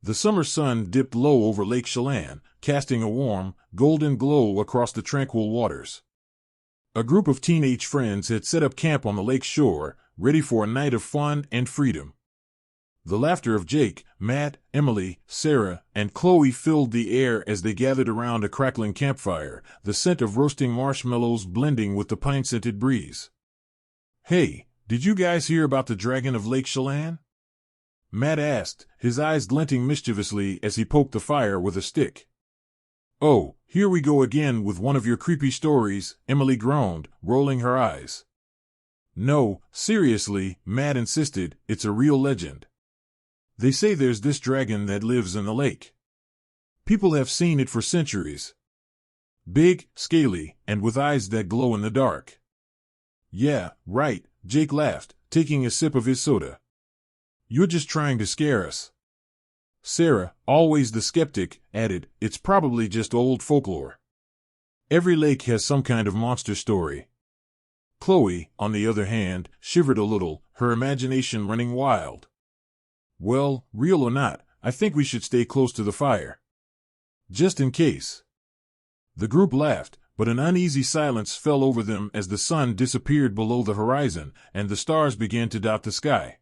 The summer sun dipped low over Lake Chelan, casting a warm, golden glow across the tranquil waters. A group of teenage friends had set up camp on the lake shore, ready for a night of fun and freedom. The laughter of Jake, Matt, Emily, Sarah, and Chloe filled the air as they gathered around a crackling campfire, the scent of roasting marshmallows blending with the pine-scented breeze. "Hey, did you guys hear about the dragon of Lake Chelan?" Matt asked, his eyes glinting mischievously as he poked the fire with a stick. "Oh, here we go again with one of your creepy stories," Emily groaned, rolling her eyes. "No, seriously," Matt insisted, "it's a real legend. They say there's this dragon that lives in the lake. People have seen it for centuries. Big, scaly, and with eyes that glow in the dark." "Yeah, right," Jake laughed, taking a sip of his soda. "You're just trying to scare us." Sarah, always the skeptic, added, "It's probably just old folklore. Every lake has some kind of monster story." Chloe, on the other hand, shivered a little, her imagination running wild. "Well, real or not, I think we should stay close to the fire. Just in case." The group laughed, but an uneasy silence fell over them as the sun disappeared below the horizon and the stars began to dot the sky.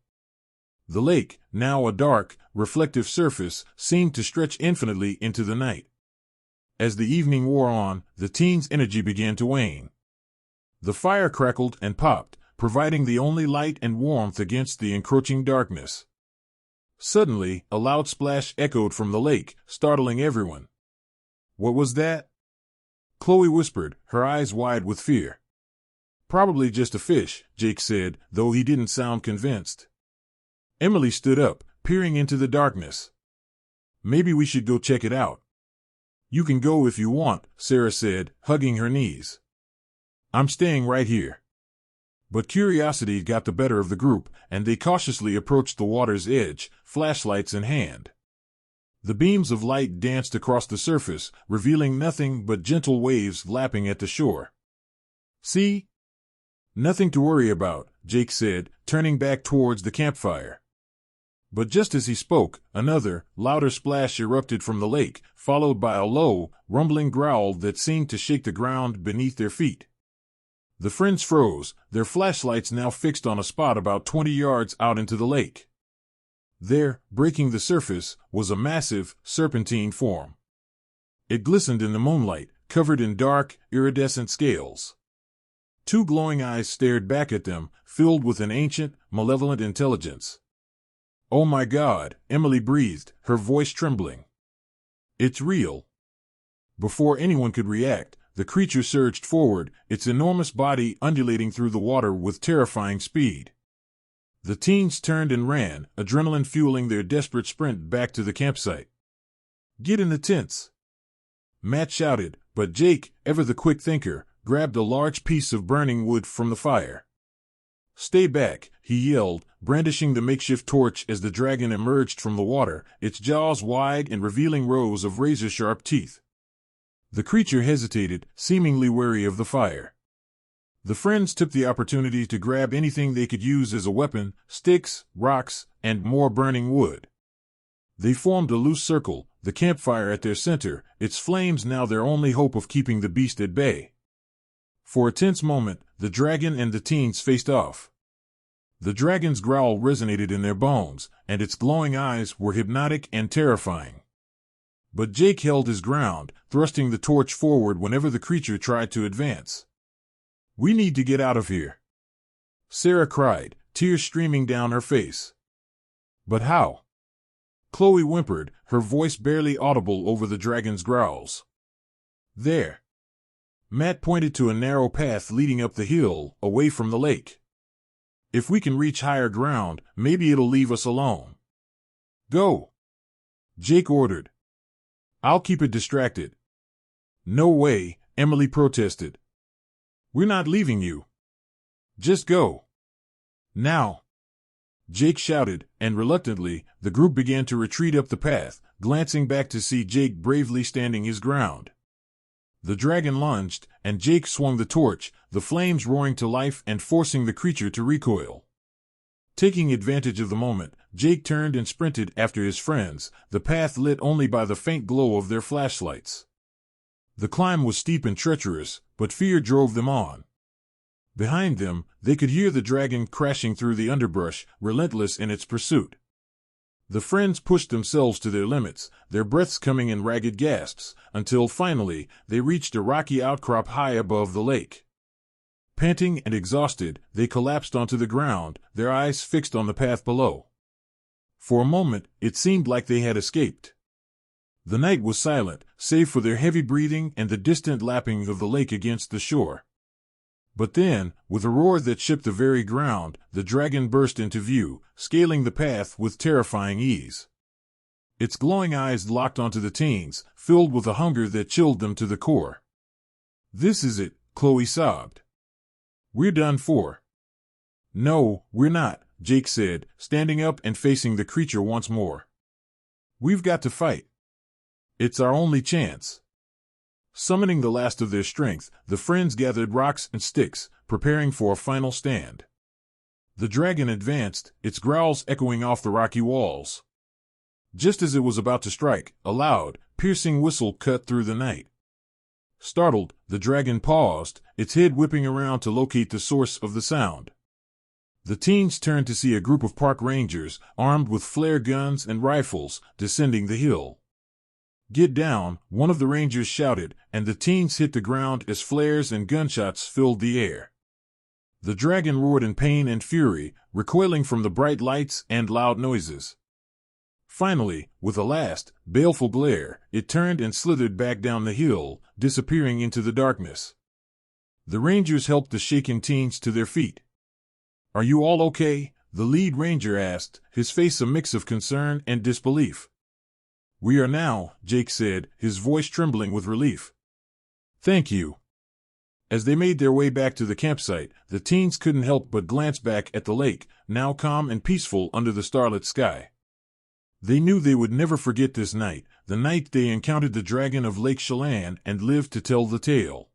The lake, now a dark, reflective surface, seemed to stretch infinitely into the night. As the evening wore on, the teens' energy began to wane. The fire crackled and popped, providing the only light and warmth against the encroaching darkness. Suddenly, a loud splash echoed from the lake, startling everyone. "What was that?" Chloe whispered, her eyes wide with fear. "Probably just a fish," Jake said, though he didn't sound convinced. Emily stood up, peering into the darkness. "Maybe we should go check it out." "You can go if you want," Sarah said, hugging her knees. "I'm staying right here." But curiosity got the better of the group, and they cautiously approached the water's edge, flashlights in hand. The beams of light danced across the surface, revealing nothing but gentle waves lapping at the shore. "See? Nothing to worry about," Jake said, turning back towards the campfire. But just as he spoke, another, louder splash erupted from the lake, followed by a low, rumbling growl that seemed to shake the ground beneath their feet. The friends froze, their flashlights now fixed on a spot about 20 yards out into the lake. There, breaking the surface, was a massive, serpentine form. It glistened in the moonlight, covered in dark, iridescent scales. Two glowing eyes stared back at them, filled with an ancient, malevolent intelligence. "Oh my God," Emily breathed, her voice trembling. "It's real." Before anyone could react, the creature surged forward, its enormous body undulating through the water with terrifying speed. The teens turned and ran, adrenaline fueling their desperate sprint back to the campsite. "Get in the tents!" Matt shouted, but Jake, ever the quick thinker, grabbed a large piece of burning wood from the fire. "Stay back," he yelled, brandishing the makeshift torch as the dragon emerged from the water, its jaws wide and revealing rows of razor-sharp teeth. The creature hesitated, seemingly wary of the fire. The friends took the opportunity to grab anything they could use as a weapon, sticks, rocks, and more burning wood. They formed a loose circle, the campfire at their center, its flames now their only hope of keeping the beast at bay. For a tense moment, the dragon and the teens faced off. The dragon's growl resonated in their bones, and its glowing eyes were hypnotic and terrifying. But Jake held his ground, thrusting the torch forward whenever the creature tried to advance. "We need to get out of here," Sarah cried, tears streaming down her face. "But how?" Chloe whimpered, her voice barely audible over the dragon's growls. "There." Matt pointed to a narrow path leading up the hill, away from the lake. "If we can reach higher ground, maybe it'll leave us alone." "Go," Jake ordered. "I'll keep it distracted." "No way," Emily protested. "We're not leaving you. Just go. Now." Jake shouted, and reluctantly, the group began to retreat up the path, glancing back to see Jake bravely standing his ground. The dragon lunged, and Jake swung the torch, the flames roaring to life and forcing the creature to recoil. Taking advantage of the moment, Jake turned and sprinted after his friends, the path lit only by the faint glow of their flashlights. The climb was steep and treacherous, but fear drove them on. Behind them, they could hear the dragon crashing through the underbrush, relentless in its pursuit. The friends pushed themselves to their limits, their breaths coming in ragged gasps, until finally they reached a rocky outcrop high above the lake. Panting and exhausted, they collapsed onto the ground, their eyes fixed on the path below. For a moment, it seemed like they had escaped. The night was silent, save for their heavy breathing and the distant lapping of the lake against the shore. But then, with a roar that shook the very ground, the dragon burst into view, scaling the path with terrifying ease. Its glowing eyes locked onto the teens, filled with a hunger that chilled them to the core. "This is it," Chloe sobbed. "We're done for." "No, we're not," Jake said, standing up and facing the creature once more. "We've got to fight. It's our only chance." Summoning the last of their strength, the friends gathered rocks and sticks, preparing for a final stand. The dragon advanced, its growls echoing off the rocky walls. Just as it was about to strike, a loud, piercing whistle cut through the night. Startled, the dragon paused, its head whipping around to locate the source of the sound. The teens turned to see a group of park rangers, armed with flare guns and rifles, descending the hill. "Get down," one of the rangers shouted, and the teens hit the ground as flares and gunshots filled the air. The dragon roared in pain and fury, recoiling from the bright lights and loud noises. Finally, with a last, baleful glare, it turned and slithered back down the hill, disappearing into the darkness. The rangers helped the shaken teens to their feet. "Are you all okay?" the lead ranger asked, his face a mix of concern and disbelief. "We are now," Jake said, his voice trembling with relief. "Thank you." As they made their way back to the campsite, the teens couldn't help but glance back at the lake, now calm and peaceful under the starlit sky. They knew they would never forget this night, the night they encountered the dragon of Lake Chelan and lived to tell the tale.